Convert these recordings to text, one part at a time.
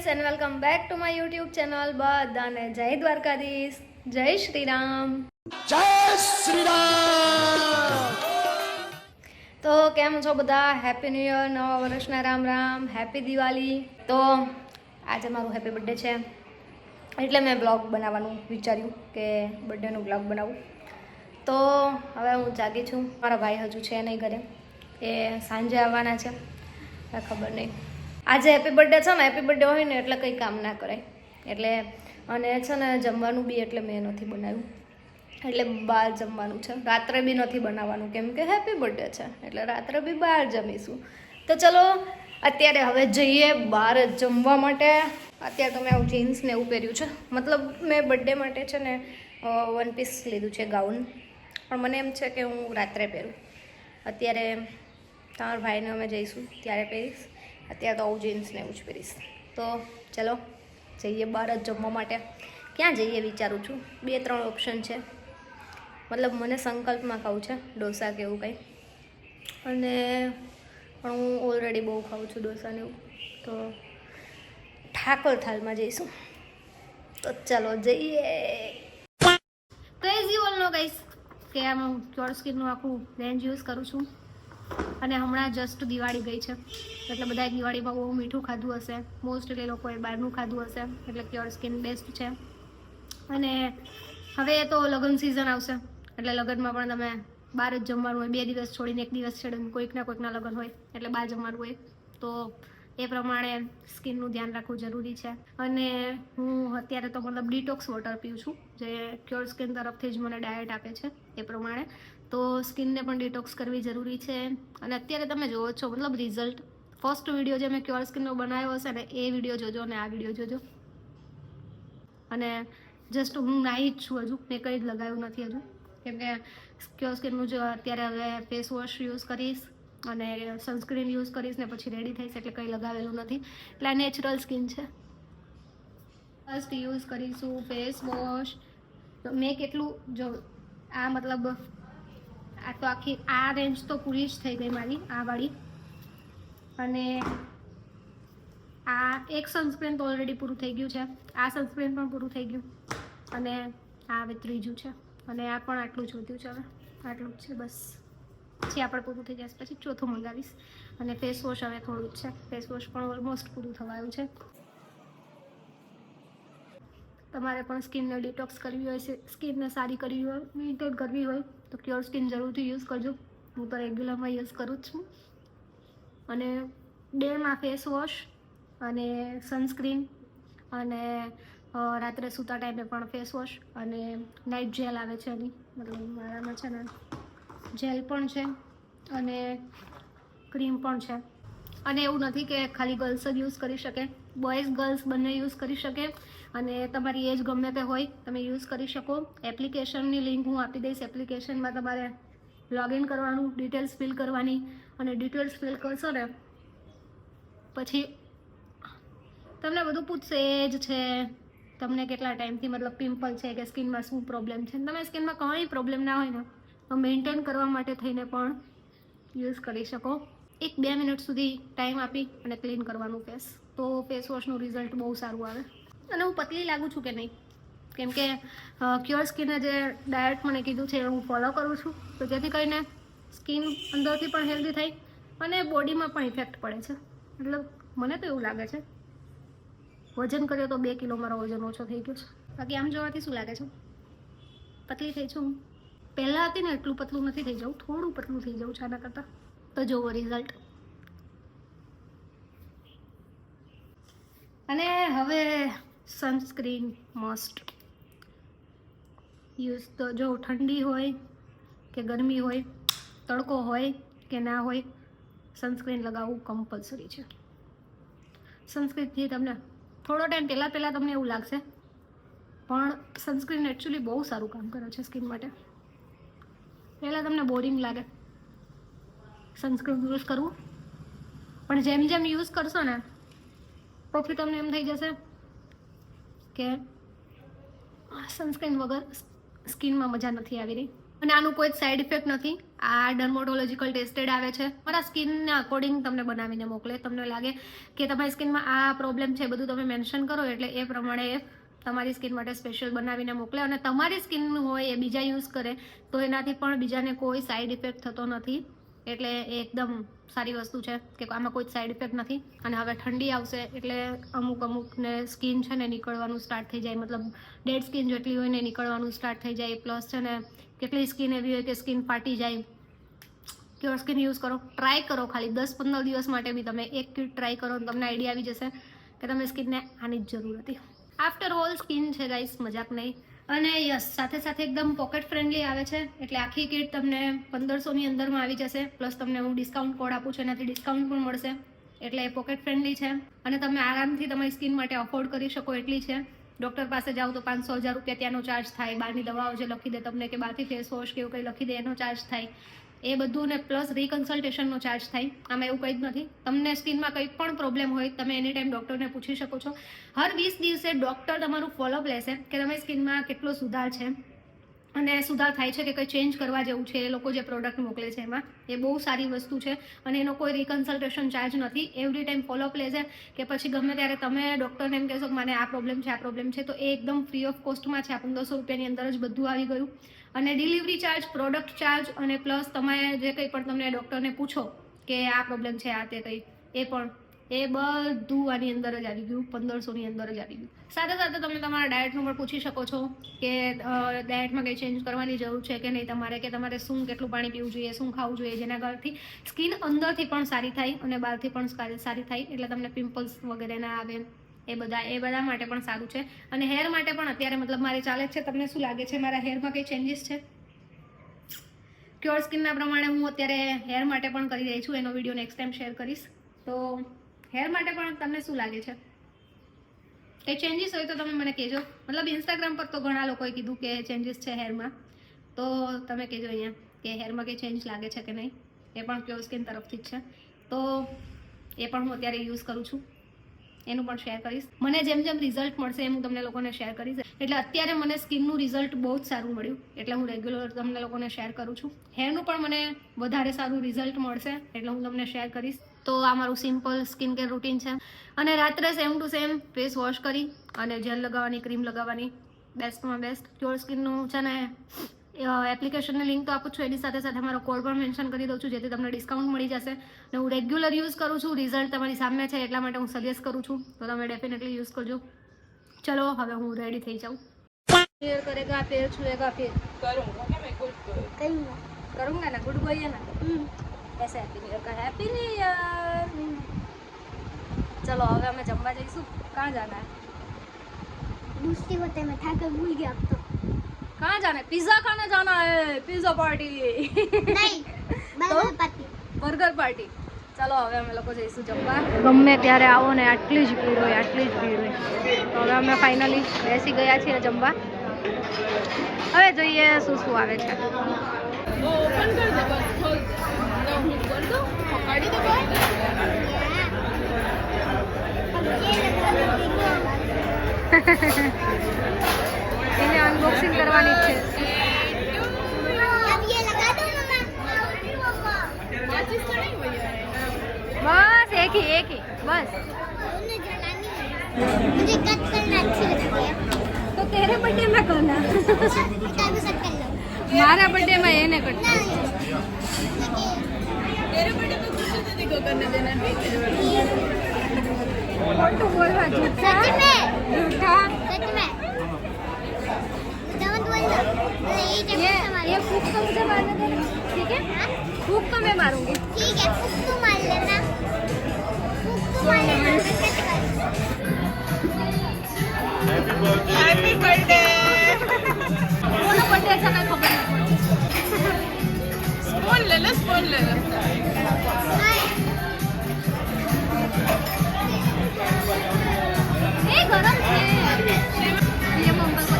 Friends and welcome back to my YouTube channel बधाने जय द्वारकाधीश जय श्री राम। तो केम छो बधा हैप्पी न्यू ईयर नवा वर्षना राम राम हैप्पी दिवाली। तो आज मारू हैप्पी बर्थडे है એટલે મેં બ્લોગ બનાવવાનું વિચાર્યું કે બર્થડેનું બ્લોગ બનાવું। તો હવે હું જાગી છું, મારા ભાઈ હજુ છે નહીં ઘરે, એ સાંજે આવવાના છે, ખબર નહીં। આજે હેપી બર્થડે છે ને, હેપી બર્થડે હોય ને એટલે કંઈ કામ ના કરાય, એટલે અને છે ને જમવાનું બી એટલે મેં નથી બનાવ્યું, એટલે બહાર જમવાનું છે, રાત્રે બી નથી બનાવવાનું કેમ કે હેપી બર્થડે છે એટલે રાત્રે બી બહાર જમીશું। તો ચલો અત્યારે હવે જઈએ બહાર જમવા માટે। અત્યારે તો મેં આવું જીન્સ ને એવું પહેર્યું છે, મતલબ મેં બર્થડે માટે છે ને વન પીસ લીધું છે ગાઉન, પણ મને એમ છે કે હું રાત્રે પહેરું, અત્યારે તમારા ભાઈને અમે જઈશું ત્યારે પહેરીશ, અત્યારે તો આવું જીન્સ ને એવું જ પહેરીશ। તો ચલો જઈએ બહાર જ જમવા માટે। ક્યાં જઈએ વિચારું છું, 2-3 ઓપ્શન છે, મતલબ મને સંકલ્પમાં ખાવું છે ઢોસા કે એવું કંઈ, અને પણ હું ઓલરેડી બહુ ખાઉં છું ઢોસાને એવું, તો ઠાકોર થાલમાં જઈશું। તો ચાલો જઈએ। તો as you all know guys કે આમ હું ચોર સ્કીનનું આખું રેન્જ યુઝ કરું છું, અને હમણાં જસ્ટ દિવાળી ગઈ છે એટલે બધાએ દિવાળીમાં બહુ મીઠું ખાધું હશે, મોસ્ટલી લોકોએ બહારનું ખાધું હશે, એટલે ક્યોર સ્કીન બેસ્ટ છે। અને હવે તો લગ્ન સિઝન આવશે એટલે લગ્નમાં પણ તમે બહાર જ જમવાનું હોય, 2 દિવસ છોડીને 1 દિવસ છોડીને કોઈકના લગ્ન હોય એટલે બહાર જમવાનું હોય, તો એ પ્રમાણે સ્કિનનું ધ્યાન રાખવું જરૂરી છે। અને હું અત્યારે તો મતલબ ડિટોક્સ વોટર પીઉં છું, જે ક્યોર સ્કિન તરફથી જ મને ડાયટ આપે છે એ પ્રમાણે, તો સ્કિનને પણ ડિટોક્સ કરવી જરૂરી છે। અને અત્યારે તમે જોવો છો મતલબ રિઝલ્ટ, ફર્સ્ટ વિડીયો જે મેં ક્યોર સ્કિનનો બનાવ્યો હશે ને એ વિડીયો જોજો અને આ વિડીયો જોજો। અને જસ્ટ હું નાહી જ છું, હજુ મેં કંઈ જ લગાવ્યું નથી હજુ, કેમ કે ક્યોર સ્કિનનું જો અત્યારે હવે ફેસ વોશ યુઝ કરીશ અને સનસ્ક્રીન યુઝ કરીશ ને પછી રેડી થઈશ, એટલે કંઈ લગાવેલું નથી, એટલે આ નેચરલ સ્કિન છે। ફર્સ્ટ યુઝ કરીશું ફેસ વોશ। તો મેં કેટલું જો આ મતલબ આ તો આખી આ રેન્જ તો પૂરી જ થઈ ગઈ મારી આ વાળી, અને આ એક સનસ્ક્રીન તો ઓલરેડી પૂરું થઈ ગયું છે, આ સનસ્ક્રીન પણ પૂરું થઈ ગયું, અને આ હવે ત્રીજું છે, અને આ પણ આટલું જ વધ્યું છે, હવે આટલું જ છે બસ, પછી આપણે પૂરું થઈ જશે પછી ચોથું મંગાવીશ। અને ફેસ વોશ હવે થોડું જ છે, ફેસ વોશ પણ ઓલમોસ્ટ પૂરું થવા આવ્યું છે। તમારે પણ સ્કિનને ડિટોક્સ કરવી હોય છે, સ્કિનને સારી કરવી હોય, મેન્ટેન કરવી હોય તો ક્યોર સ્કિન જરૂરથી યુઝ કરજો, હું તો રેગ્યુલરમાં યુઝ કરું જ છું। અને ડેમાં ફેસ વોશ અને સનસ્ક્રીન, અને રાત્રે સૂતા ટાઈમે પણ ફેસ વોશ, અને નાઇટ જેલ આવે છે એની, મતલબ મારામાં છે ને જેલ પણ છે અને ક્રીમ પણ છે। અને એવું નથી કે ખાલી ગર્લ્સ જ યુઝ કરી શકે, બોયઝ ગર્લ્સ બંને યુઝ કરી શકે, અને તમારી એજ ગમે તે હોય તમે યુઝ કરી શકો। એપ્લિકેશનની લિંક હું આપી દઈશ, એપ્લિકેશનમાં તમારે લોગિન કરવાનું, ડિટેલ્સ ફિલ કરવાની, અને ડિટેલ્સ ફિલ કરશો ને પછી તમને બધું પૂછશે એજ છે, તમને કેટલા ટાઈમથી મતલબ પિમ્પલ છે કે સ્કિનમાં શું પ્રોબ્લેમ છે, તમે સ્કિનમાં કંઈ પ્રોબ્લેમ ના હોય ને તો મેન્ટેન કરવા માટે થઈને પણ યુઝ કરી શકો। 1-2 મિનિટ સુધી ટાઈમ આપી અને ક્લીન કરવાનું ફેસ, તો ફેસ વોશનું રિઝલ્ટ બહુ સારું આવે। અને હું પતલી લાગું છું કે નહીં, કેમ કે ક્યોર સ્કિને જે ડાયટ મને કીધું છે હું ફોલો કરું છું, તો જેથી કરીને સ્કિન અંદરથી પણ હેલ્ધી થાય અને બોડીમાં પણ ઇફેક્ટ પડે છે, મતલબ મને તો એવું લાગે છે। વજન કર્યો તો 2 કિલો મારો વજન ઓછો થઈ ગયો છે, બાકી આમ જોવાથી શું લાગે છે પતલી થઈ છું, પહેલાં હતી ને એટલું પતલું નથી થઈ જવું, થોડું પતલું થઈ જવું છે આના કરતાં। તો જોવો રિઝલ્ટ। અને હવે સનસ્ક્રીન મસ્ટ યુઝ, તો જો ઠંડી હોય કે ગરમી હોય, તડકો હોય કે ના હોય, સનસ્ક્રીન લગાવવું કમ્પલસરી છે। સનસ્ક્રીનથી તમને થોડો ટાઈમ પહેલાં તમને એવું લાગશે, પણ સનસ્ક્રીન એકચ્યુઅલી બહુ સારું કામ કરે છે સ્કિન માટે। પહેલાં તમને બોરિંગ લાગે સનસ્ક્રીન યુઝ કરવું, પણ જેમ જેમ યુઝ કરશો ને પછી તમને એમ થઈ જશે કે સનસ્ક્રીન વગર સ્કિનમાં મજા નથી આવી રહી। અને આનું કોઈ જ સાઈડ ઇફેક્ટ નથી. આ ડર્મોટોલોજીકલ ટેસ્ટેડ આવે છે. મારા સ્કિનના અકોર્ડિંગ તમને બનાવીને મોકલે. તમને લાગે કે તમારી સ્કિનમાં આ પ્રોબ્લેમ છે બધું તમે મેન્શન કરો એટલે એ પ્રમાણે તમારી સ્કિન માટે સ્પેશિયલ બનાવીને મોકલે. અને તમારી સ્કિન હોય એ બીજા યુઝ કરે તો એનાથી પણ બીજાને કોઈ સાઈડ ઇફેક્ટ થતો નથી. એટલે એ એકદમ સારી વસ્તુ છે કે આમાં કોઈ સાઈડ ઇફેક્ટ નથી. અને હવે ઠંડી આવશે એટલે અમુકને સ્કિન છે ને નીકળવાનું સ્ટાર્ટ થઈ જાય, મતલબ ડેડ સ્કિન જેટલી હોય ને નીકળવાનું સ્ટાર્ટ થઈ જાય. પ્લસ છે ને કેટલી સ્કિન એવી હોય કે સ્કિન ફાટી જાય. ક્યોર સ્કિન યુઝ કરો, ટ્રાય કરો. ખાલી 10-15 દિવસ માટે બી તમે એક કિટ ટ્રાય કરો અને તમને આઈડિયા આવી જશે કે તમે સ્કિનને આની જ જરૂર હતી. આફ્ટર ઓલ સ્કિન છે ગાઈસ, મજાક નહીં. અને યસ, સાથે સાથે એકદમ પોકેટ ફ્રેન્ડલી આવે છે. એટલે આખી કિટ તમને 1500ની અંદરમાં આવી જશે. પ્લસ તમને હું ડિસ્કાઉન્ટ કોડ આપું છું, એનાથી ડિસ્કાઉન્ટ પણ મળશે. એટલે એ પોકેટ ફ્રેન્ડલી છે અને તમે આરામથી તમારી સ્કિન માટે અફોર્ડ કરી શકો એટલી છે. ડૉક્ટર પાસે જાઓ તો 500-1000 રૂપિયા ત્યાંનો ચાર્જ થાય. બહારની દવાઓ જે લખી દે તમને કે બહારથી ફેસ વોશ કે એવું કંઈ લખી દે એનો ચાર્જ થાય. એ બધું ને પ્લસ રીકન્સલ્ટેશનનો ચાર્જ થાય. આમાં એવું કંઈ જ નથી. તમને સ્કિનમાં કંઈ પણ પ્રોબ્લેમ હોય તમે એની ટાઈમ ડૉક્ટરને પૂછી શકો છો. હર 20 દિવસે ડૉક્ટર તમારું ફોલોઅપ લેશે કે તમારી સ્કિનમાં કેટલો સુધાર છે અને સુધાર થાય છે કે કંઈ ચેન્જ કરવા જેવું છે. એ લોકો જે પ્રોડક્ટ મોકલે છે એમાં એ બહુ સારી વસ્તુ છે અને એનો કોઈ રીકન્સલ્ટેશન ચાર્જ નથી. એવરી ટાઈમ ફોલોઅપ લેશે કે પછી ગમે ત્યારે તમે ડૉક્ટરને એમ કહેશો કે મને આ પ્રોબ્લેમ છે તો એ એકદમ ફ્રી ઓફ કોસ્ટમાં છે. આ 1500 રૂપિયાની અંદર જ બધું આવી ગયું. અને ડિલિવરી ચાર્જ, પ્રોડક્ટ ચાર્જ અને પ્લસ તમે જે કંઈ પણ તમને ડૉક્ટરને પૂછો કે આ પ્રોબ્લેમ છે આ તે કંઈ એ બધું આની અંદર જ આવી ગયું. 1500ની અંદર જ આવી ગયું. સાથે સાથે તમે તમારા ડાયટનું પણ પૂછી શકો છો કે ડાયટમાં કંઈ ચેન્જ કરવાની જરૂર છે કે નહીં તમારે, કે તમારે કેટલું પાણી પીવું જોઈએ, શું ખાવું જોઈએ, જેના કારણથી સ્કિન અંદરથી પણ સારી થાય અને બહારથી પણ સારી થાય. એટલે તમને પિમ્પલ્સ વગેરે ના આવે. એ બધા માટે પણ સારું છે. અને હેર માટે પણ અત્યારે મતલબ મારે ચાલે છે. તમને શું લાગે છે મારા હેરમાં કંઈ ચેન્જીસ છે? ક્યોર સ્કિનના પ્રમાણે હું અત્યારે હેર માટે પણ કરી રહી છું. એનો વિડીયો નેક્સ્ટ ટાઈમ શેર કરીશ. તો હેર માટે પણ તમને શું લાગે છે? કંઈ ચેન્જીસ હોય તો તમે મને કહેજો. મતલબ ઇન્સ્ટાગ્રામ પર તો ઘણા લોકોએ કીધું કે ચેન્જીસ છે હેરમાં, તો તમે કહેજો અહીંયા કે હેરમાં કંઈ ચેન્જ લાગે છે કે નહીં. એ પણ ક્યોર સ્કિન તરફથી જ છે. તો એ પણ હું અત્યારે યુઝ કરું છું. એનું પણ શેર કરીશ. મને જેમ જેમ રિઝલ્ટ મળશે એમ હું તમને લોકોને શેર કરીશ. એટલે અત્યારે મને સ્કિનનું રિઝલ્ટ બહુ જ સારું મળ્યું એટલે હું રેગ્યુલર તમને લોકોને શેર કરું છું. હેરનું પણ મને વધારે સારું રિઝલ્ટ મળશે એટલે હું તમને શેર કરીશ. તો આ મારું સિમ્પલ સ્કિન કેર રૂટીન છે. અને રાત્રે same to same face wash કરી અને જેલ લગાવવાની, ક્રીમ લગાવવાની. બેસ્ટમાં બેસ્ટ ક્યોર સ્કિનનું છે ને એપ્લિકેશનની લિંક તો આપું છું, એની સાથે સાથે મારો કોડ પણ મેન્શન કરી દઉં છું જેથી તમને ડિસ્કાઉન્ટ મળી જશે. અને હું રેગ્યુલર યુઝ કરું છું. રિઝલ્ટ તમારી સામે છે એટલા માટે હું સજેસ્ટ કરું છું. તો તમે ડેફિનેટલી યુઝ કરજો. ચલો હવે હું રેડી થઈ જાઉં. शेयर करेगा फिर छुएगा फिर करूंगा क्या मैं कुछ करूंगा ना. गुड बॉय है ना. ऐसे हैप्पी न्यू ईयर का हैप्पी न्यू ईयर. चलो હવે અમે જમવા જઈશું. कहाँ जाना है? दूसरी होते में था कर भूल गया अब तो. कहाँ जाना है? पिज्जा खाने जाना है. पिज्जा पार्टी नहीं बर्गर पार्टी. Burger party. ચાલો હવે અમે લોકો જઈશું જમવા. ગમે ત્યારે આવો ને આટલી જ ભીડ હોય, આટલી જ ભીડ હોય. તો હવે અમે ફાઇનલી બેસી ગયા છીએ જમવા. હવે જોઈએ શું શું આવે છે. वो ओपन कर दे बस खोल दे ना कर दो पकड़ी दो बाहर એને અનબોક્સિંગ કરવાની છે. अब ये लगा दो मम्मा. माचिस तो नहीं हुई है બસ એક ही બસ. उन्हें जलानी है. मुझे कट करना अच्छी लगती है. તો તેરે બર્થડે માં કરના. ताकि सब कर लो. મારા બર્થડે માં એને કરતા. तेरे बर्थडे में खुशी दीदी को करने देना ठीक है ખોટું બોલવા જૂઠા सच में જૂઠા. सच में don't बोल दो. ये जब हमारे ये फूक तो मुझे मारने देना, ठीक है? फूक तो मैं मारूंगी. ठीक है फूक तू मार लेना. फूक तू मार लेना. हैप्पी बर्थडे કોનો બર્થડે છે કાંઈ ખબર નથી. स्पून ले लो એ ગરમ છે. ये मंगल को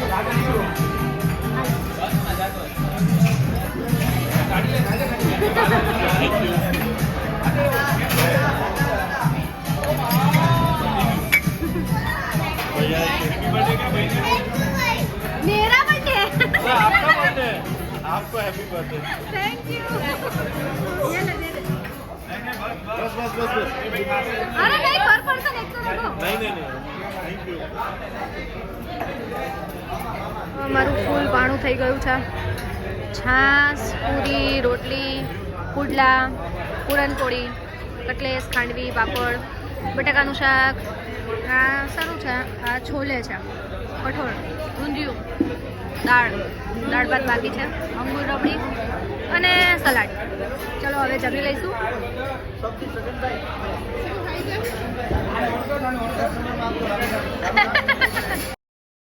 मेरा बर्थडे आपका बर्थडे आपको हैप्पी बर्थडे થેન્ક યુ बस बस बस बस અરે નહીં પર પર્સન એક તો રાખો नहीं नहीं नहीं थैंक यू મારું ફૂલ પાણું થઈ ગયું છે છાશ પૂરી રોટલી પુડલા પૂરણપોળી કટલેસ ખાંડવી પાપડ બટાકાનું શાક આ સારું છે આ છોલે છે કઠોળ ઊંધિયું દાળ ભાત બાકી છે અંગૂર રબડી અને સલાડ ચલો હવે જમી લઈશું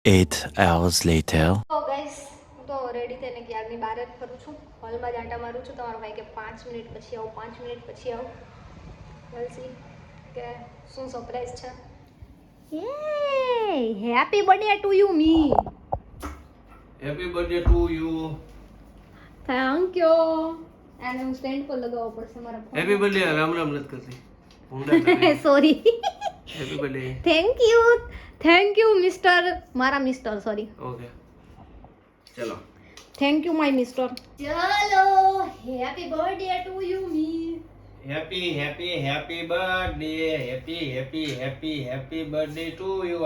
8 hours later. તો ગાઈસ હું તો રેડી થઈને ક્યારની બહાર જ ફરું છું હોલમાં જ આંટા મારું છું તમારો ભાઈ કે 5 મિનિટ પછી આવું 5 મિનિટ પછી આવું વેલસી કે શું સરપ્રાઈઝ છે યે happy birthday to you me happy birthday to you thank you અને હું સ્ટેન્ડ પર લગાવવો પડશે મારા phone happy birthday Ram Ram मत करती भूंडा sorry happy birthday thank you mister મારા મિસ્ટર સોરી ओके चलो થેન્ક યુ માય મિસ્ટર ચલો happy birthday to you me happy happy happy birthday happy happy happy happy birthday to you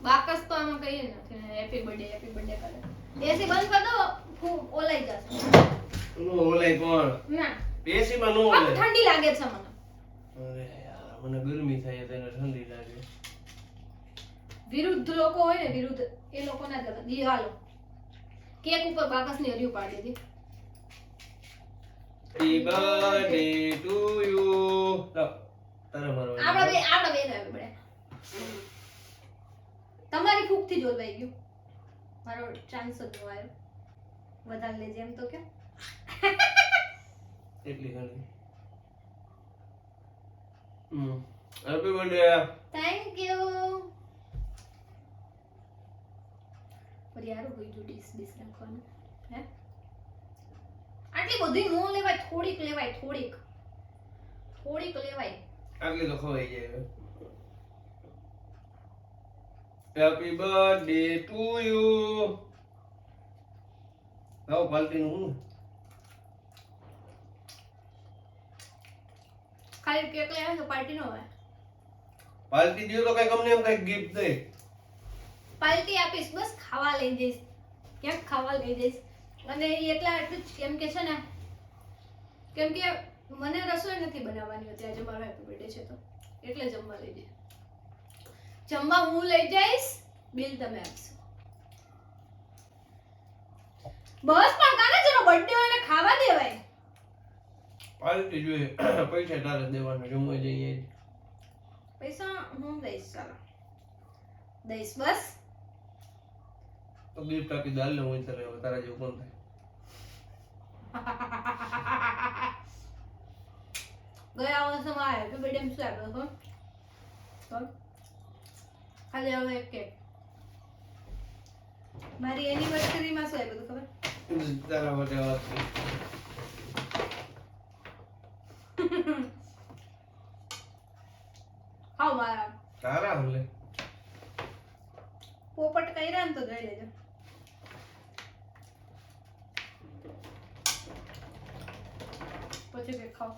બાકસ તો આમાં કઈ નથી હેપી બર્થડે કરે એસી બંધ કર દો ઓલાઈ જશે नो ओले कोण ના पेसी માં नो પણ ओले ઠંડી લાગે છે મને અરે યાર મને ગરમી થાય છે એને ઠંડી લાગે વિરુદ્ધ લોકો હોય ને વિરુદ્ધ એ લોકો ના જતા દી હાલો કેક ઉપર બાકસ ની હરિયું પાડી દી हैप्पी बर्थडे टू यू તારે મારો આપડા બે ને બડે તમારી ફૂક થી જોવાઈ ગયું મારો ચાન્સ જ ન આવ્યો વધારે લેજે એમ તો કે એટલી ઘણી हैप्पी बर्थडे થેન્ક યુ પર યાર કોઈ જો ડીશ રાખવાનું હે આટલી બધી નો લેવાય થોડીક લેવાય થોડીક લેવાય આટલી તો ખવાઈ જાય हैप्पी बर्थडे टू यू લાવ પાલટી નું હું ખાલી કેક લઈ આવે તો પાર્ટી નો હોય પાલટી દિયો તો કઈ કંપની એમ કઈ ગિફ્ટ દે પાર્ટી આપીશ બસ ખાવા લઈ જઈશ ક્યાંક ખાવા લઈ જઈશ અને એટલા એટલું જ કેમ કે છે ને કેમ કે મને રસોઈ નથી બનાવવાની હતી આજે મારો હેપી બર્થડે છે તો એટલે જમવા લઈ જઈશ જમવા હું લઈ જઈશ બિલ તમે આપશો બસ પણ કાને જેનો બર્થડે હોય ને ખાવા દેવાય પાલટી જોઈએ પૈસા તારે દેવાના જમવા જઈએ પૈસા હું દઈશ ચાલો દઈશ બસ તો ગિફ્ટ આપી દાલ ને હું તારે તારા જેવું કોણ થાય ગયા વર્ષમાં હેપી બર્થડે શું આપ્યો હતો ખાલી હવે એક કેક મારી એનિવર્સરીમાં શું આપ્યું હતું ખબર તારા માટે વાત છે. ખાઓ મારા તારા હલે પોપટ કર્યા ને તો જોઈ લેજો પછી કે ખાઓ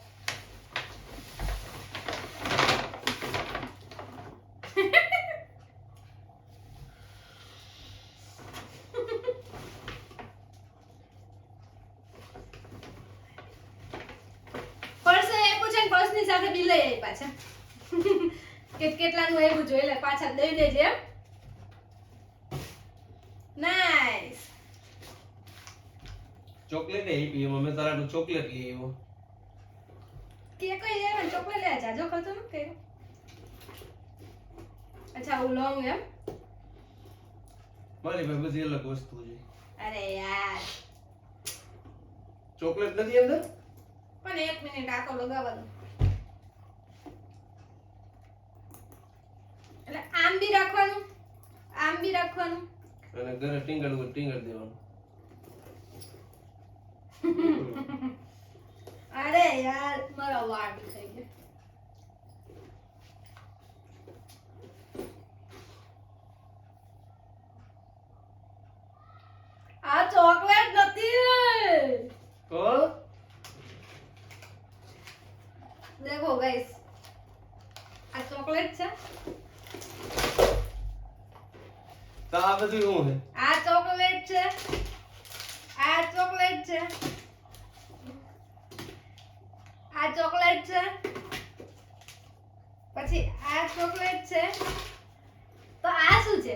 પર્સ આપ્યું છે ને પર્સની સાથે બિલ લઈ આવી પાછા કે કેટલાનું આવ્યું જોઈ લે પાછા દઈ દેજે એમ નાઈસ ચોકલેટ એ પી મેં તારા તો ચોકલેટ લઈ આવ્યો કેક લઈ લેવા ને ચોકલેટ લે જાજો ખર્ચો ન કર્યો અચ્છા હું લોંગ એમ મારી પાસે બધી અલગ વસ્તુ છે અરે યાર ચોકલેટ નથી અંદર પણ એક મિનિટ આ તો લગાવવાનું એટલે આમ બી રાખવાનું અને ઘરે ટીંગડ દેવાનું અરે યાર મારા વાળ થઈ ગયા આ ચોકલેટ નથી. તો દેખો ગાઈસ, આ ચોકલેટ છે. તો આ બધું શું છે? આ ચોકલેટ છે. આ ચોકલેટ છે. આ ચોકલેટ છે. પછી આ ચોકલેટ છે. તો આ શું છે?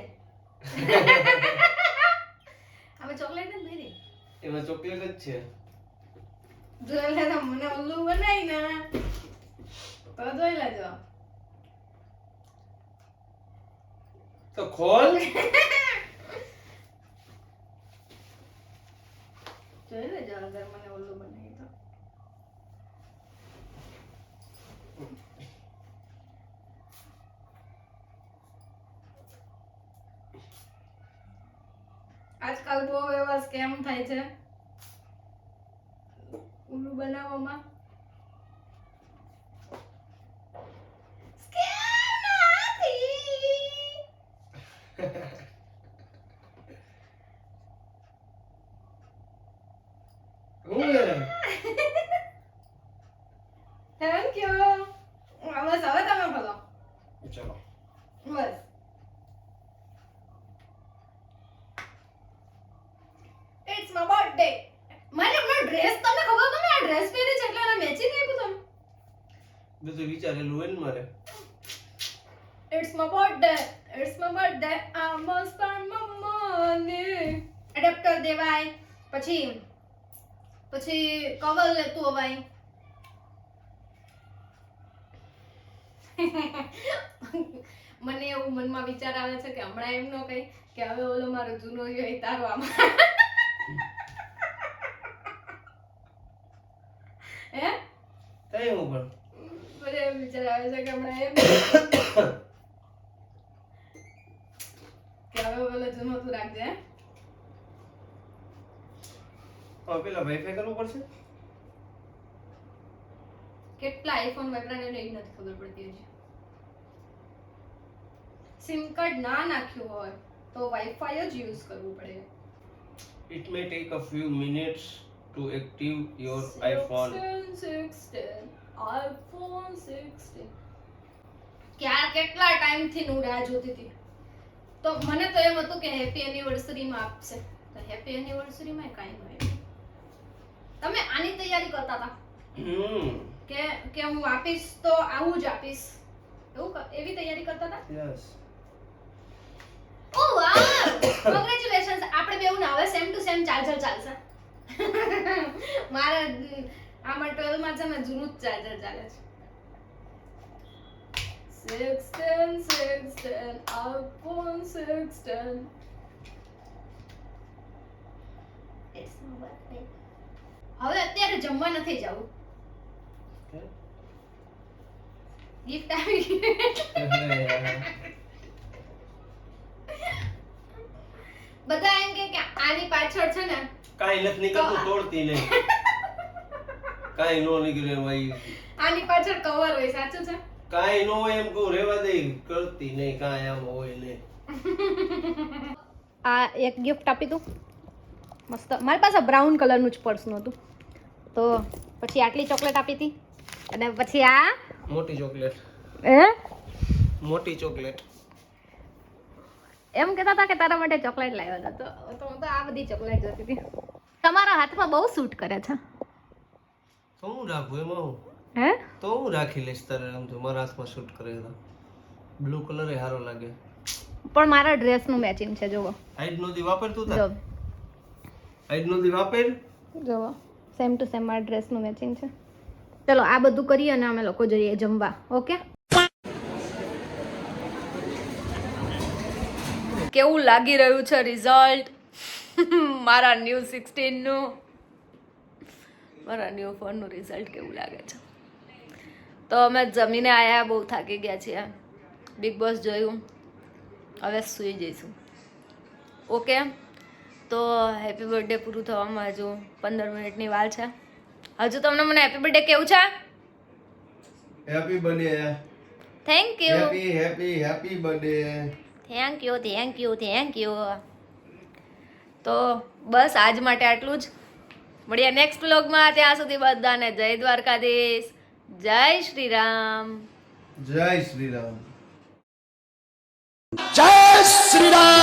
આમાં ચોકલેટ નથી ભરી. એમાં ચોકલેટ જ છે. જોઈ લેજો, મને ઉલ્લુ બનાવી ને તો જોઈ લેજો. તો ખોલ. જોઈ લેજો અગર મને ઉલ્લુ બનાવી તો. આજકાલ બહુ એવા સ્કેમ થાય છે ઉલ્લુ બનાવવામાં. સ્કેમ નથી. શું છે? Thank you. બસ હવે તમે બોલો. ચલો. બસ. It's my birthday. મને ડ્રેસ તમને ખબર તમે આ ડ્રેસ પહેરી છે એટલે આને મેચિંગ આપ્યું તમે. બધું વિચારેલું હોય ને મારે. It's my birthday. It's my birthday. I must spend my money. Adapter દેવાય, પછી કવર લેતું અવાય. મને એવું મનમાં વિચાર આવે છે કે હમણાં એમ ન કહી કે હવે ઓલો મારો જૂનો રહ્યો એ તારો આમાં. હે? કઈ હું પણ મને એમ વિચાર આવે છે કે હમણાં એમ કે હવે ઓલો જૂનો તું રાખજે. હે? પેલા વાઈફાઈ કરવું પડશે. કેટલા આઈફોન વાપરાને એને એ નથી ખબર પડતી હજી. સિમ કાર્ડ ના નાખ્યું હોય તો વાઈફાઈ જ યુઝ કરવું પડે. It may take a few minutes to active your iPhone. 16 iPhone 16 કેટલા ટાઈમ થી હું રાહ જોતી હતી. તો મને તો એમ હતું કે હેપી એનિવર્સરી માં આપશે, તો હેપી એનિવર્સરી માં કાંઈ ન આપ્યું. તમે આની તૈયારી કરતા હતા કે હું આપીશ તો આવું જ આપીશ, એવી તૈયારી કરતા હતા. Yes. ઓ વાહ, કોંગ્રેચ્યુલેશન્સ. આપણે બેઉ ને હવે સેમ ટુ સેમ ચાર્જર ચાલશે. મારા આમાં 12 માં છે ને જૂનું જ ચાર્જર ચાલે છે. 16 iPhone 16. It's my birthday. હવે અત્યારે જમવા નથી જવું. ગિફ્ટ આવી ગઈ. બધા એમ કે આની પાછળ છે ને કાઈ નથી નીકળતું, તોડતી નહીં. કાઈ નો નીકળે ભાઈ. આની પાછળ કવર હોય, સાચું છે? કાઈ નો હોય એમ કહું, રેવા દે, કરતી નહીં, કાઈ આમ હોય નહીં. આ એક ગિફ્ટ આપી દઉં મસ્ત. મારી પાસે બ્રાઉન કલરનું જ પર્સ નહોતું તો પછી આટલી ચોકલેટ આપી હતી અને પછી આ મોટી ચોકલેટ. મોટી ચોકલેટ. એમ કહેતા હતા કે તારા માટે ચોકલેટ લાવ્યો હતો તો હું તો આ બધી ચોકલેટ જોતી હતી. તમારા હાથમાં બહુ સૂટ કરે છે. તો હું રાખું એમાં હું? હે? તો હું રાખી લઈશ તારે. આમ તો મારા હાથમાં શૂટ કરે તો બ્લુ કલર એ સારો લાગે. પણ મારા ડ્રેસનું મેચિંગ છે. જોવો, હાઈડ નો દી વાપરતું તા. જો હાઈડ નો દી વાપર. જોવો, સેમ ટુ સેમ મારા ડ્રેસનું મેચિંગ છે. ચલો આ બધું કરીએ અને અમે લોકો જઈએ જમવા. ઓકે? કેવું લાગી રહ્યું છે રિઝલ્ટ મારા ન્યૂ 16 નું, મારા ન્યૂ ફોન નું રિઝલ્ટ કેવું લાગે છે? તો અમે જમીને આયા, બહુ થાકી ગયા છીએ. બિગ બોસ જોયું, હવે સૂઈ જઈશું. ઓકે, તો હેપી બર્થડે પૂરું થવામાં હજુ 15 મિનિટની વાર છે. હજુ તમને મને હેપી બર્થડે કેવું છે? Happy birthday. Thank you. Happy birthday. Thank you. તો બસ આજ માટે આટલું જ. મળીએ નેક્સ્ટ વ્લોગમાં. ત્યાં સુધી બધાને જય દ્વારકાધીશ, જય શ્રી રામ. જય Shri Ram. Jai Shri Ram.